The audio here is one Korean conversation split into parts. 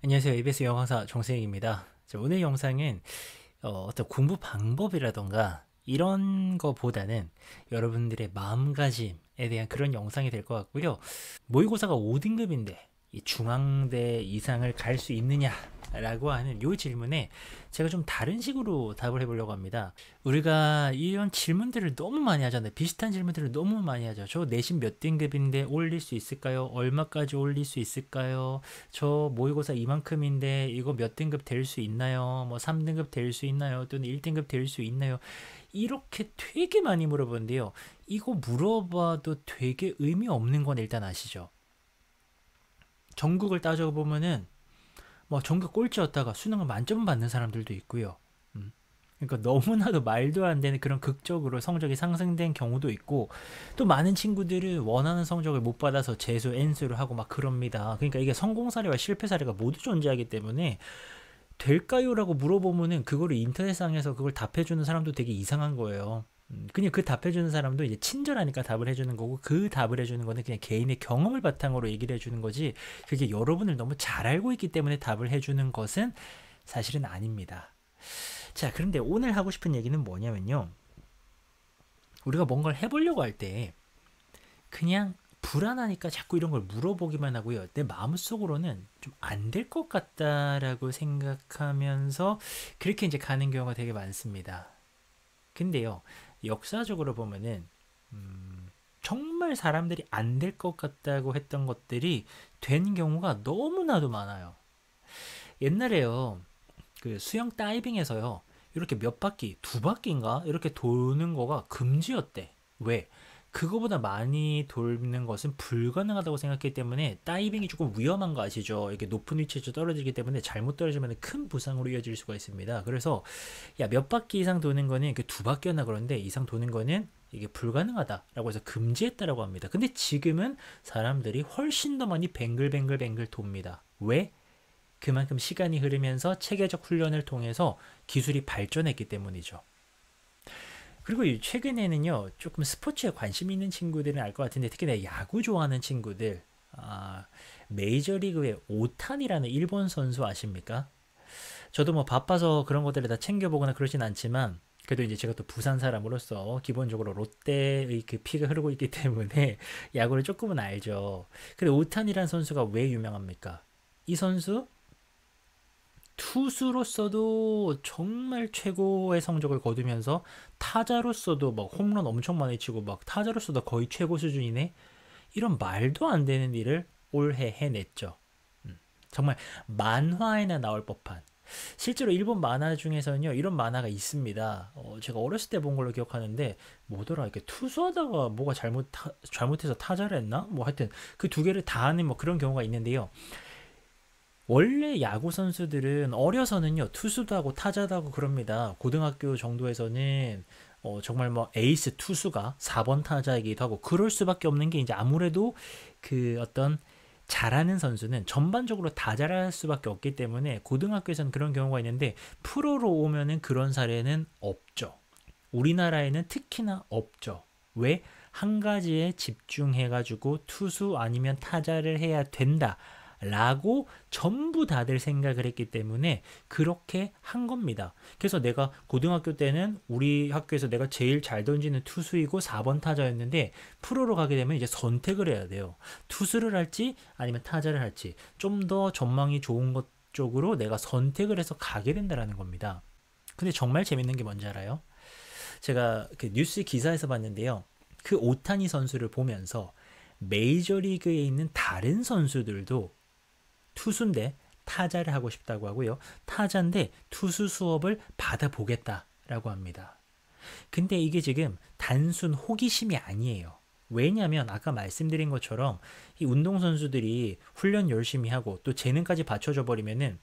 안녕하세요. ABS 영어강사 정세익입니다. 오늘 영상은 어떤 공부 방법이라던가 이런 거보다는 여러분들의 마음가짐에 대한 그런 영상이 될 것 같고요. 모의고사가 5등급인데 이 중앙대 이상을 갈 수 있느냐 라고 하는 이 질문에 제가 좀 다른 식으로 답을 해보려고 합니다. 우리가 이런 질문들을 너무 많이 하잖아요. 비슷한 질문들을 너무 많이 하죠. 저 내신 몇 등급인데 올릴 수 있을까요? 얼마까지 올릴 수 있을까요? 저 모의고사 이만큼인데 이거 몇 등급 될 수 있나요? 뭐 3등급 될 수 있나요? 또는 1등급 될 수 있나요? 이렇게 되게 많이 물어보는데요. 이거 물어봐도 되게 의미 없는 건 일단 아시죠? 전국을 따져보면은 뭐 전교 꼴찌였다가 수능을 만점 받는 사람들도 있고요. 그러니까 너무나도 말도 안 되는 그런 극적으로 성적이 상승된 경우도 있고, 또 많은 친구들은 원하는 성적을 못 받아서 재수, N수를 하고 막 그럽니다. 그러니까 이게 성공 사례와 실패 사례가 모두 존재하기 때문에 될까요? 라고 물어보면은 그거를 인터넷상에서 그걸 답해주는 사람도 되게 이상한 거예요. 그냥 그 답해주는 사람도 이제 친절하니까 답을 해주는 거고, 그 답을 해주는 거는 그냥 개인의 경험을 바탕으로 얘기를 해주는 거지, 그게 여러분을 너무 잘 알고 있기 때문에 답을 해주는 것은 사실은 아닙니다. 자, 그런데 오늘 하고 싶은 얘기는 뭐냐면요, 우리가 뭔가를 해보려고 할 때 그냥 불안하니까 자꾸 이런 걸 물어보기만 하고요, 내 마음속으로는 좀 안 될 것 같다라고 생각하면서 그렇게 이제 가는 경우가 되게 많습니다. 근데요, 역사적으로 보면은 정말 사람들이 안 될 것 같다고 했던 것들이 된 경우가 너무나도 많아요. 옛날에요, 그 수영 다이빙에서요, 이렇게 몇 바퀴, 두 바퀴인가 이렇게 도는 거가 금지였대. 왜? 그거보다 많이 돌는 것은 불가능하다고 생각했기 때문에. 다이빙이 조금 위험한 거 아시죠? 이렇게 높은 위치에서 떨어지기 때문에 잘못 떨어지면 큰 부상으로 이어질 수가 있습니다. 그래서 야, 몇 바퀴 이상 도는 거는 두 바퀴였나 그런데 이상 도는 거는 이게 불가능하다라고 해서 금지했다라고 합니다. 근데 지금은 사람들이 훨씬 더 많이 뱅글뱅글 돕니다. 왜? 그만큼 시간이 흐르면서 체계적 훈련을 통해서 기술이 발전했기 때문이죠. 그리고 최근에는요, 조금 스포츠에 관심 있는 친구들은 알 것 같은데, 특히나 야구 좋아하는 친구들, 메이저리그의 오탄이라는 일본 선수 아십니까? 저도 뭐 바빠서 그런 것들을 다 챙겨보거나 그러진 않지만, 그래도 이제 제가 또 부산 사람으로서 기본적으로 롯데의 그 피가 흐르고 있기 때문에 야구를 조금은 알죠. 근데 오탄이라는 선수가 왜 유명합니까? 이 선수 투수로서도 정말 최고의 성적을 거두면서 타자로서도 막 홈런 엄청 많이 치고 막 타자로서도 거의 최고 수준이네, 이런 말도 안 되는 일을 올해 해냈죠. 정말 만화에나 나올 법한. 실제로 일본 만화 중에서는요, 이런 만화가 있습니다. 제가 어렸을 때 본 걸로 기억하는데, 뭐더라, 이렇게 투수하다가 뭐가 잘못해서 타자를 했나? 뭐 하여튼 그 두 개를 다 하는 뭐 그런 경우가 있는데요. 원래 야구 선수들은 어려서는요, 투수도 하고 타자도 하고 그럽니다. 고등학교 정도에서는 정말 뭐 에이스 투수가 4번 타자이기도 하고 그럴 수밖에 없는 게, 이제 아무래도 그 어떤 잘하는 선수는 전반적으로 다 잘할 수밖에 없기 때문에 고등학교에서는 그런 경우가 있는데, 프로로 오면은 그런 사례는 없죠. 우리나라에는 특히나 없죠. 왜? 한 가지에 집중해가지고 투수 아니면 타자를 해야 된다 라고 전부 다들 생각을 했기 때문에 그렇게 한 겁니다. 그래서 내가 고등학교 때는 우리 학교에서 내가 제일 잘 던지는 투수이고 4번 타자였는데, 프로로 가게 되면 이제 선택을 해야 돼요. 투수를 할지 아니면 타자를 할지, 좀 더 전망이 좋은 것 쪽으로 내가 선택을 해서 가게 된다라는 겁니다. 근데 정말 재밌는 게 뭔지 알아요? 제가 그 뉴스 기사에서 봤는데요, 그 오타니 선수를 보면서 메이저리그에 있는 다른 선수들도 투수인데 타자를 하고 싶다고 하고요, 타자인데 투수 수업을 받아보겠다라고 합니다. 근데 이게 지금 단순 호기심이 아니에요. 왜냐하면 아까 말씀드린 것처럼 이 운동선수들이 훈련 열심히 하고 또 재능까지 받쳐줘 버리면은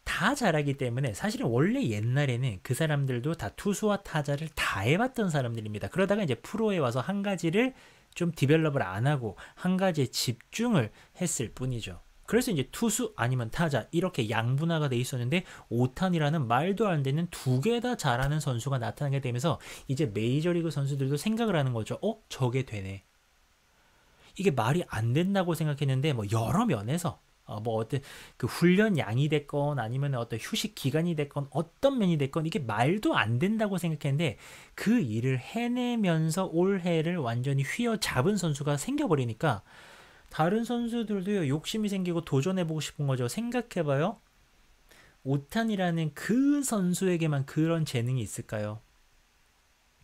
다 잘하기 때문에, 사실은 원래 옛날에는 그 사람들도 다 투수와 타자를 다 해봤던 사람들입니다. 그러다가 이제 프로에 와서 한 가지를 좀 디벨롭을 안 하고 한 가지에 집중을 했을 뿐이죠. 그래서 이제 투수 아니면 타자 이렇게 양분화가 돼 있었는데, 오탄이라는 말도 안 되는 두 개 다 잘하는 선수가 나타나게 되면서 이제 메이저리그 선수들도 생각을 하는 거죠. 저게 되네. 이게 말이 안 된다고 생각했는데 뭐 여러 면에서 뭐 어떤 그 훈련 양이 됐건 아니면 어떤 휴식 기간이 됐건 어떤 면이 됐건 이게 말도 안 된다고 생각했는데 그 일을 해내면서 올해를 완전히 휘어잡은 선수가 생겨버리니까 다른 선수들도 욕심이 생기고 도전해보고 싶은 거죠. 생각해봐요. 오탄이라는 그 선수에게만 그런 재능이 있을까요?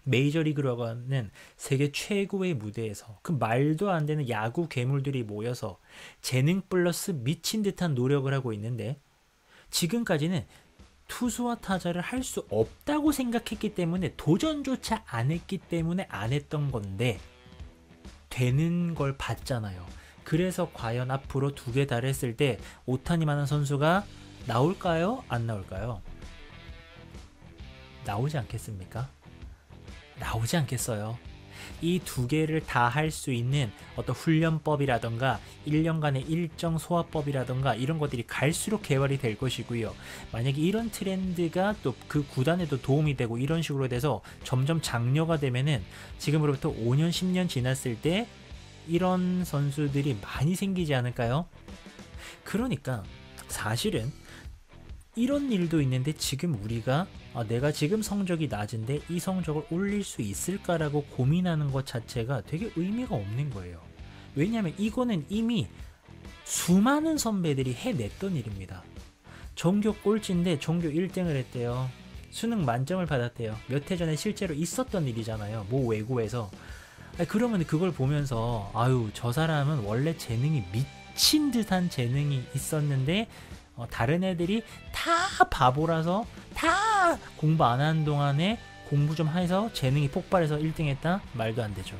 메이저리그라고 하는 세계 최고의 무대에서 그 말도 안 되는 야구 괴물들이 모여서 재능 플러스 미친 듯한 노력을 하고 있는데 지금까지는 투수와 타자를 할 수 없다고 생각했기 때문에 도전조차 안 했기 때문에 안 했던 건데 되는 걸 봤잖아요. 그래서 과연 앞으로 2개 달했을 때 오타니만한 선수가 나올까요? 안 나올까요? 나오지 않겠습니까? 나오지 않겠어요. 이 2개를 다 할 수 있는 어떤 훈련법이라던가 1년간의 일정 소화법이라던가 이런 것들이 갈수록 개발이 될 것이고요. 만약에 이런 트렌드가 또 그 구단에도 도움이 되고 이런 식으로 돼서 점점 장려가 되면은 지금으로부터 5년 10년 지났을 때 이런 선수들이 많이 생기지 않을까요? 그러니까 사실은 이런 일도 있는데 지금 우리가 내가 지금 성적이 낮은데 이 성적을 올릴 수 있을까라고 고민하는 것 자체가 되게 의미가 없는 거예요. 왜냐하면 이거는 이미 수많은 선배들이 해냈던 일입니다. 전교 꼴찌인데 전교 1등을 했대요. 수능 만점을 받았대요. 몇 해 전에 실제로 있었던 일이잖아요. 모 외고에서. 그러면 그걸 보면서 아유 저 사람은 원래 재능이 미친 듯한 재능이 있었는데 다른 애들이 다 바보라서 다 공부 안 하는 동안에 공부 좀 해서 재능이 폭발해서 1등 했다? 말도 안 되죠.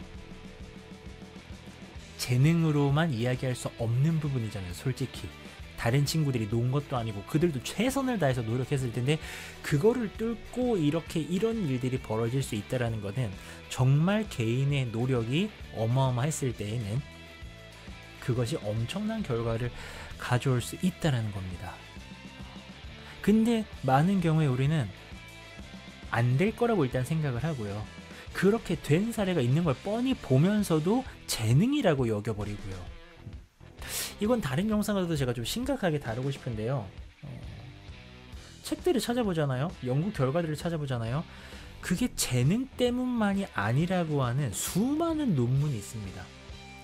재능으로만 이야기할 수 없는 부분이잖아요. 솔직히 다른 친구들이 논 것도 아니고 그들도 최선을 다해서 노력했을 텐데 그거를 뚫고 이렇게 이런 일들이 벌어질 수 있다는 것은 정말 개인의 노력이 어마어마했을 때에는 그것이 엄청난 결과를 가져올 수 있다는 겁니다. 근데 많은 경우에 우리는 안 될 거라고 일단 생각을 하고요. 그렇게 된 사례가 있는 걸 뻔히 보면서도 재능이라고 여겨버리고요. 이건 다른 영상에서도 제가 좀 심각하게 다루고 싶은데요. 책들을 찾아보잖아요. 연구 결과들을 찾아보잖아요. 그게 재능 때문만이 아니라고 하는 수많은 논문이 있습니다.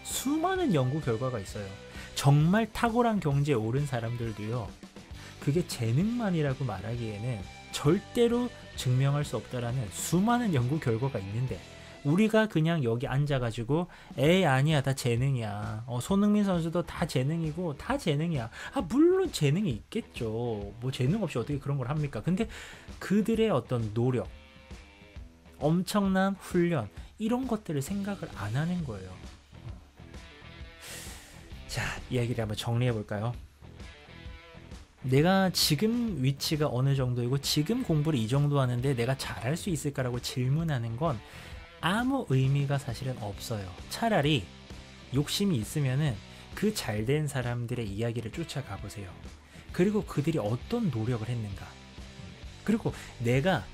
수많은 연구 결과가 있어요. 정말 탁월한 경지에 오른 사람들도요. 그게 재능만이라고 말하기에는 절대로 증명할 수 없다라는 수많은 연구 결과가 있는데 우리가 그냥 여기 앉아가지고 에이 아니야 다 재능이야. 손흥민 선수도 다 재능이고 다 재능이야. 물론 재능이 있겠죠. 뭐 재능 없이 어떻게 그런 걸 합니까? 근데 그들의 어떤 노력, 엄청난 훈련 이런 것들을 생각을 안 하는 거예요. 자, 이야기를 한번 정리해 볼까요? 내가 지금 위치가 어느 정도이고 지금 공부를 이 정도 하는데 내가 잘할 수 있을까라고 질문하는 건 아무 의미가 사실은 없어요. 차라리 욕심이 있으면은 그 잘된 사람들의 이야기를 쫓아가 보세요. 그리고 그들이 어떤 노력을 했는가. 그리고 내가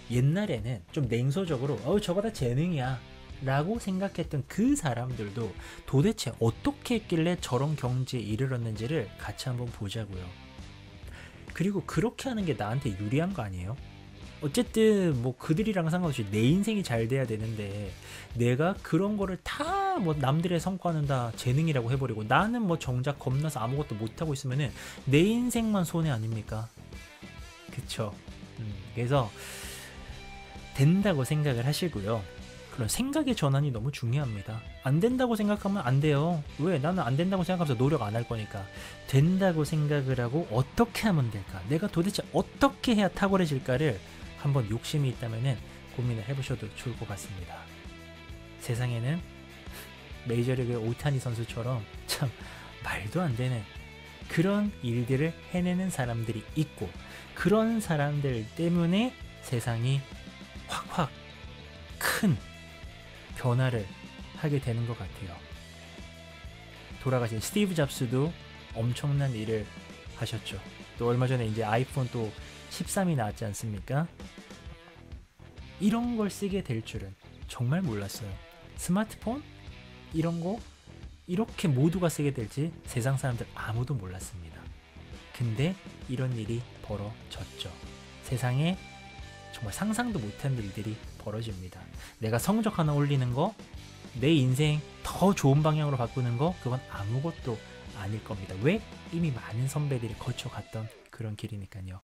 옛날에는 좀 냉소적으로 저거 다 재능이야 라고 생각했던 그 사람들도 도대체 어떻게 했길래 저런 경지에 이르렀는지를 같이 한번 보자고요. 그리고 그렇게 하는 게 나한테 유리한 거 아니에요? 어쨌든 뭐 그들이랑 상관없이 내 인생이 잘 돼야 되는데 내가 그런 거를 다 뭐 남들의 성과는 다 재능이라고 해버리고 나는 뭐 정작 겁나서 아무것도 못하고 있으면은 내 인생만 손해 아닙니까? 그쵸? 그래서 된다고 생각을 하시고요. 그런 생각의 전환이 너무 중요합니다. 안 된다고 생각하면 안 돼요. 왜? 나는 안 된다고 생각하면서 노력 안 할 거니까. 된다고 생각을 하고 어떻게 하면 될까? 내가 도대체 어떻게 해야 탁월해질까를 한번 욕심이 있다면 고민을 해보셔도 좋을 것 같습니다. 세상에는 메이저리그의 오타니 선수처럼 참 말도 안 되는 그런 일들을 해내는 사람들이 있고 그런 사람들 때문에 세상이 확확 큰 변화를 하게 되는 것 같아요. 돌아가신 스티브 잡스도 엄청난 일을 하셨죠. 또 얼마 전에 이제 아이폰 또 13이 나왔지 않습니까? 이런 걸 쓰게 될 줄은 정말 몰랐어요. 스마트폰? 이런 거? 이렇게 모두가 쓰게 될지 세상 사람들 아무도 몰랐습니다. 근데 이런 일이 벌어졌죠. 세상에 정말 상상도 못한 일들이 벌어집니다. 내가 성적 하나 올리는 거, 내 인생 더 좋은 방향으로 바꾸는 거, 그건 아무것도 아닐 겁니다. 왜? 이미 많은 선배들이 거쳐갔던 그런 길이니까요.